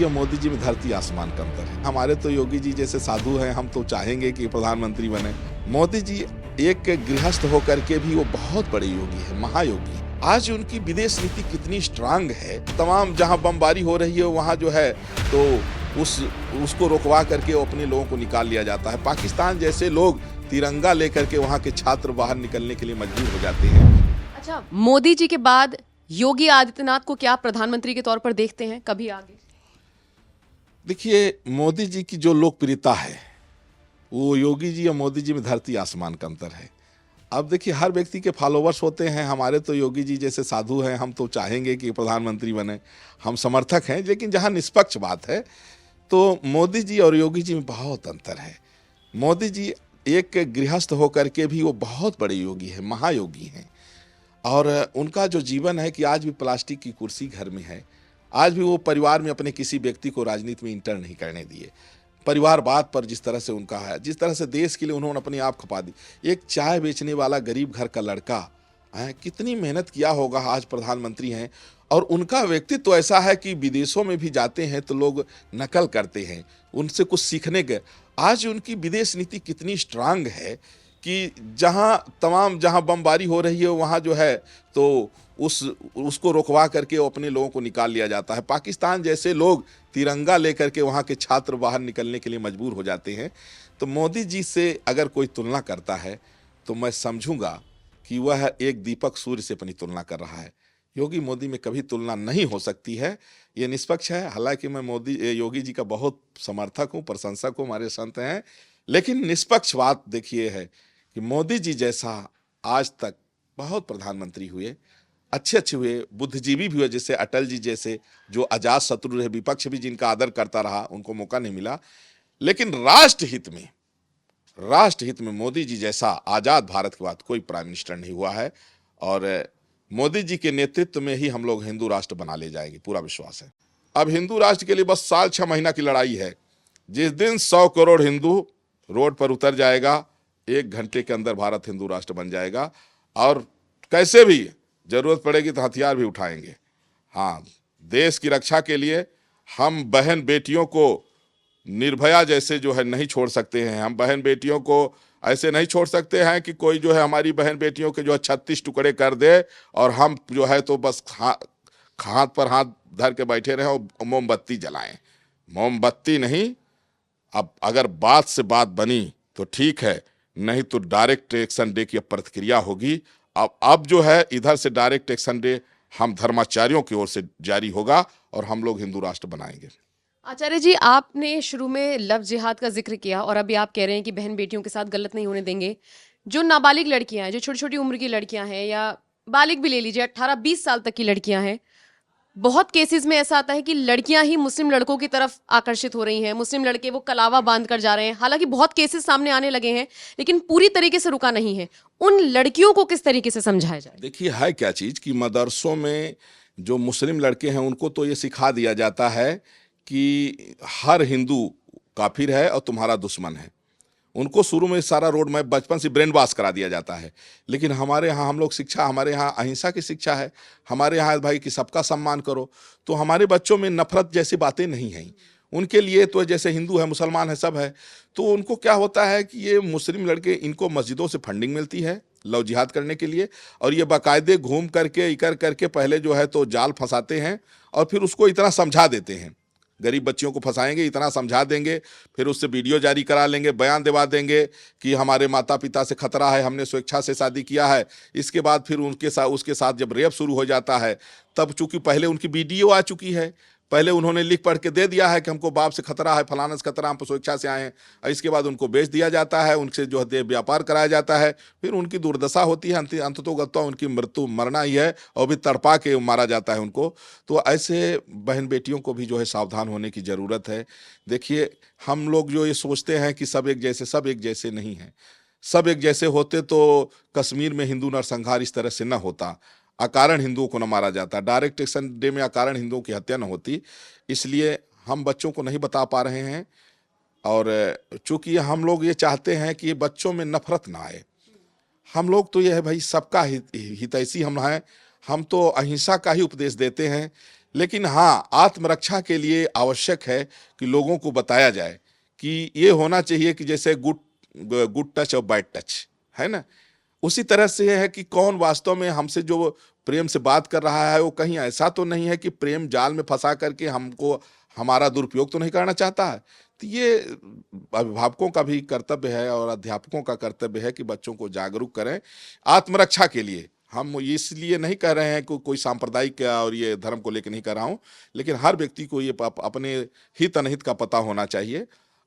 और मोदी जी में धरती आसमान का अंतर है। हमारे तो योगी जी जैसे साधु हैं, हम तो चाहेंगे कि प्रधानमंत्री बने। मोदी जी एक गृहस्थ होकर के भी वो बहुत बड़े योगी है, महायोगी। आज उनकी विदेश नीति कितनी स्ट्रांग है, तमाम जहां बमबारी हो रही है वहां जो है तो उसको रोकवा करके अपने लोगों को निकाल लिया जाता है। पाकिस्तान जैसे लोग तिरंगा लेकर के वहां के छात्र बाहर निकलने के लिए मजबूर हो जाते हैं। अच्छा, मोदी जी के बाद योगी आदित्यनाथ को क्या प्रधानमंत्री के तौर पर देखते हैं कभी आगे? देखिए, मोदी जी की जो लोकप्रियता है वो योगी जी और मोदी जी में धरती आसमान का अंतर है। अब देखिए, हर व्यक्ति के फॉलोवर्स होते हैं। हमारे तो योगी जी जैसे साधु हैं, हम तो चाहेंगे कि प्रधानमंत्री बने, हम समर्थक हैं। लेकिन जहां निष्पक्ष बात है तो मोदी जी और योगी जी में बहुत अंतर है। मोदी जी एक गृहस्थ होकर के भी वो बहुत बड़े योगी हैं, महायोगी हैं। और उनका जो जीवन है कि आज भी प्लास्टिक की कुर्सी घर में है। आज भी वो परिवार में अपने किसी व्यक्ति को राजनीति में इंटर नहीं करने दिए। परिवारवाद पर जिस तरह से उनका है, जिस तरह से देश के लिए उन्होंने अपनी आप खपा दी। एक चाय बेचने वाला गरीब घर का लड़का है, कितनी मेहनत किया होगा, आज प्रधानमंत्री हैं। और उनका व्यक्तित्व तो ऐसा है कि विदेशों में भी जाते हैं तो लोग नकल करते हैं, उनसे कुछ सीखने के। आज उनकी विदेश नीति कितनी स्ट्रांग है कि जहां बमबारी हो रही है वहां जो है तो उसको रोकवा करके अपने लोगों को निकाल लिया जाता है। पाकिस्तान जैसे लोग तिरंगा लेकर के वहां के छात्र बाहर निकलने के लिए मजबूर हो जाते हैं। तो मोदी जी से अगर कोई तुलना करता है तो मैं समझूंगा कि वह एक दीपक सूर्य से अपनी तुलना कर रहा है। योगी मोदी में कभी तुलना नहीं हो सकती है, ये निष्पक्ष है। हालांकि मैं योगी जी का बहुत समर्थक हूँ, प्रशंसक हूँ, हमारे संत हैं। लेकिन निष्पक्ष बात देखिए है कि मोदी जी जैसा आज तक बहुत प्रधानमंत्री हुए, अच्छे अच्छे हुए, बुद्धिजीवी भी हुए, जैसे अटल जी जैसे जो अजात शत्रु रहे, विपक्ष भी जिनका आदर करता रहा, उनको मौका नहीं मिला। लेकिन राष्ट्रहित में मोदी जी जैसा आजाद भारत के बाद कोई प्राइम मिनिस्टर नहीं हुआ है। और मोदी जी के नेतृत्व में ही हम लोग हिंदू राष्ट्र बना ले जाएंगे, पूरा विश्वास है। अब हिंदू राष्ट्र के लिए बस साल 6 महीना की लड़ाई है। जिस दिन 100 करोड़ हिंदू रोड पर उतर जाएगा, 1 घंटे के अंदर भारत हिंदू राष्ट्र बन जाएगा। और कैसे भी जरूरत पड़ेगी तो हथियार भी उठाएंगे। हाँ, देश की रक्षा के लिए हम बहन बेटियों को निर्भया जैसे जो है नहीं छोड़ सकते हैं। हम बहन बेटियों को ऐसे नहीं छोड़ सकते हैं कि कोई जो है हमारी बहन बेटियों के जो है 36 टुकड़े कर दे और हम जो है तो बस हाथ पर हाथ धर के बैठे रहें और मोमबत्ती जलाएं। मोमबत्ती नहीं, अब अगर बात से बात बनी तो ठीक है, नहीं तो डायरेक्ट एक्शन डे की प्रतिक्रिया होगी। अब जो है इधर से डायरेक्ट एक्शन डे हम धर्माचार्यों की ओर से जारी होगा और हम लोग हिंदू राष्ट्र बनाएंगे। आचार्य जी, आपने शुरू में लव जिहाद का जिक्र किया और अभी आप कह रहे हैं कि बहन बेटियों के साथ गलत नहीं होने देंगे। जो नाबालिग लड़कियां हैं, जो छोटी छोटी उम्र की लड़कियां हैं, या बालिग भी ले लीजिए, 18-20 साल तक की लड़कियां हैं, बहुत केसेस में ऐसा आता है कि लड़कियां ही मुस्लिम लड़कों की तरफ आकर्षित हो रही हैं, मुस्लिम लड़के वो कलावा बांध कर जा रहे हैं। हालांकि बहुत केसेस सामने आने लगे हैं, लेकिन पूरी तरीके से रुका नहीं है। उन लड़कियों को किस तरीके से समझाया जाए? देखिए, है क्या चीज कि मदरसों में जो मुस्लिम लड़के हैं उनको तो ये सिखा दिया जाता है कि हर हिंदू काफिर है और तुम्हारा दुश्मन है। उनको शुरू में सारा रोड मैप बचपन से ब्रेन वॉश करा दिया जाता है। लेकिन हमारे यहाँ हमारे यहाँ अहिंसा की शिक्षा है। हमारे यहाँ भाई कि सबका सम्मान करो। तो हमारे बच्चों में नफरत जैसी बातें नहीं हैं। उनके लिए तो जैसे हिंदू है, मुसलमान है, सब है। तो उनको क्या होता है कि ये मुस्लिम लड़के, इनको मस्जिदों से फंडिंग मिलती है लव जिहाद करने के लिए, और ये बाकायदे घूम करके इकर करके पहले जो है तो जाल फंसाते हैं और फिर उसको इतना समझा देते हैं। गरीब बच्चियों को फंसाएंगे, इतना समझा देंगे, फिर उससे वीडियो जारी करा लेंगे, बयान दिवा देंगे कि हमारे माता पिता से खतरा है, हमने स्वेच्छा से शादी किया है। इसके बाद फिर उसके साथ जब रेप शुरू हो जाता है, तब चूंकि पहले उनकी वीडियो आ चुकी है, पहले उन्होंने लिख पढ़ के दे दिया है कि हमको बाप से खतरा है, फलाना से खतरा, हम स्वेच्छा से आए हैं, और इसके बाद उनको बेच दिया जाता है, उनसे जो है व्यापार कराया जाता है। फिर उनकी दुर्दशा होती है, अंततोगत्वा उनकी मरना ही है, और भी तड़पा के मारा जाता है उनको। तो ऐसे बहन बेटियों को भी जो है सावधान होने की ज़रूरत है। देखिए, हम लोग जो ये सोचते हैं कि सब एक जैसे नहीं हैं। सब एक जैसे होते तो कश्मीर में हिंदू नरसंहार इस तरह से न होता, अकारण हिंदुओं को न मारा जाता, डायरेक्ट एक्शन डे में अकारण हिंदुओं की हत्या न होती। इसलिए हम बच्चों को नहीं बता पा रहे हैं। और चूंकि हम लोग ये चाहते हैं कि बच्चों में नफरत ना आए। हम लोग तो ये है भाई, सबका हितैषी हम हैं। हम तो अहिंसा का ही उपदेश देते हैं। लेकिन हाँ, आत्मरक्षा के लिए आवश्यक है कि लोगों को बताया जाए कि ये होना चाहिए कि जैसे गुड गुड टच और बैड टच, है ना? उसी तरह से ये है कि कौन वास्तव में हमसे जो प्रेम से बात कर रहा है वो कहीं ऐसा तो नहीं है कि प्रेम जाल में फंसा करके हमको हमारा दुरुपयोग तो नहीं करना चाहता है। तो ये अभिभावकों का भी कर्तव्य है और अध्यापकों का कर्तव्य है कि बच्चों को जागरूक करें आत्मरक्षा के लिए। हम इसलिए नहीं कह रहे हैं कि कोई सांप्रदायिक और ये धर्म को लेकर नहीं कह रहा हूँ, लेकिन हर व्यक्ति को ये अपने हित अनहित का पता होना चाहिए।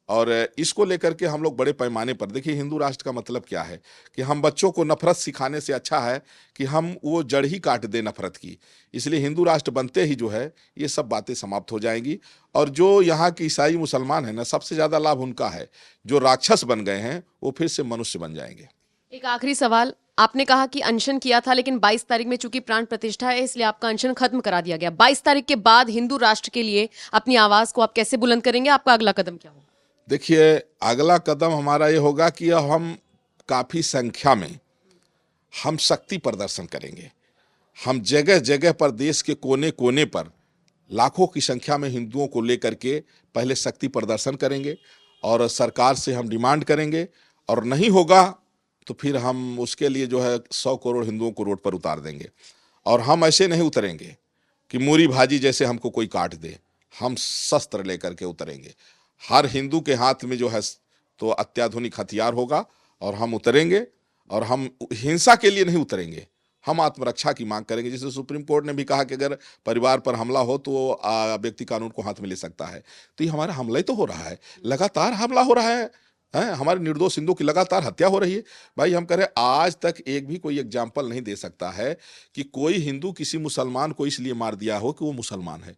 और इसको लेकर के हम लोग बड़े पैमाने पर देखिए, हिंदू राष्ट्र का मतलब क्या है कि हम बच्चों को नफरत सिखाने से अच्छा है कि हम वो जड़ ही काट दें नफरत की। इसलिए हिंदू राष्ट्र बनते ही जो है ये सब बातें समाप्त हो जाएंगी। और जो यहाँ के ईसाई मुसलमान हैं ना, सबसे ज़्यादा लाभ उनका है। जो राक्षस बन गए हैं वो फिर से मनुष्य बन जाएंगे। एक आखिरी सवाल, आपने कहा कि अनशन किया था लेकिन 22 तारीख में चूंकि प्राण प्रतिष्ठा है इसलिए आपका अनशन खत्म करा दिया गया। 22 तारीख के बाद हिंदू राष्ट्र के लिए अपनी आवाज को आप कैसे बुलंद करेंगे? आपका अगला कदम क्या होगा? देखिए, अगला कदम हमारा ये होगा कि हम काफ़ी संख्या में हम शक्ति प्रदर्शन करेंगे। हम जगह जगह पर देश के कोने कोने पर लाखों की संख्या में हिंदुओं को लेकर के पहले शक्ति प्रदर्शन करेंगे और सरकार से हम डिमांड करेंगे। और नहीं होगा तो फिर हम उसके लिए जो है 100 करोड़ हिंदुओं को रोड पर उतार देंगे। और हम ऐसे नहीं उतरेंगे कि मूरी भाजी जैसे हमको कोई काट दे। हम शस्त्र लेकर के उतरेंगे। हर हिंदू के हाथ में जो है तो अत्याधुनिक हथियार होगा और हम उतरेंगे। और हम हिंसा के लिए नहीं उतरेंगे, हम आत्मरक्षा की मांग करेंगे। जैसे सुप्रीम कोर्ट ने भी कहा कि अगर परिवार पर हमला हो तो व्यक्ति कानून को हाथ में ले सकता है। तो ये हमारा हमला ही तो हो रहा है, लगातार हमला हो रहा है। हमारे निर्दोष हिंदुओं की लगातार हत्या हो रही है। भाई हम कह रहे आज तक एक भी कोई एग्जाम्पल नहीं दे सकता है कि कोई हिंदू किसी मुसलमान को इसलिए मार दिया हो कि वो मुसलमान है।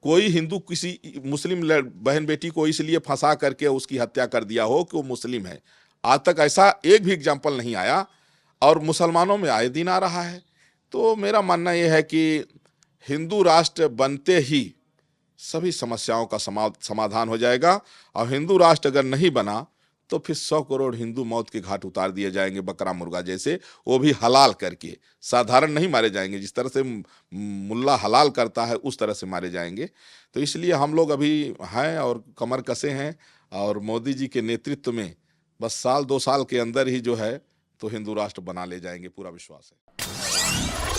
कोई हिंदू किसी मुस्लिम बहन बेटी को इसलिए फंसा करके उसकी हत्या कर दिया हो कि वो मुस्लिम है। आज तक ऐसा एक भी एग्जाम्पल नहीं आया और मुसलमानों में आए दिन आ रहा है। तो मेरा मानना यह है कि हिंदू राष्ट्र बनते ही सभी समस्याओं का समाधान हो जाएगा। और हिंदू राष्ट्र अगर नहीं बना तो फिर 100 करोड़ हिंदू मौत के घाट उतार दिए जाएंगे, बकरा मुर्गा जैसे, वो भी हलाल करके। साधारण नहीं मारे जाएंगे, जिस तरह से मुल्ला हलाल करता है उस तरह से मारे जाएंगे। तो इसलिए हम लोग अभी हैं और कमर कसे हैं। और मोदी जी के नेतृत्व में बस साल 2 साल के अंदर ही जो है तो हिंदू राष्ट्र बना ले जाएंगे, पूरा विश्वास है।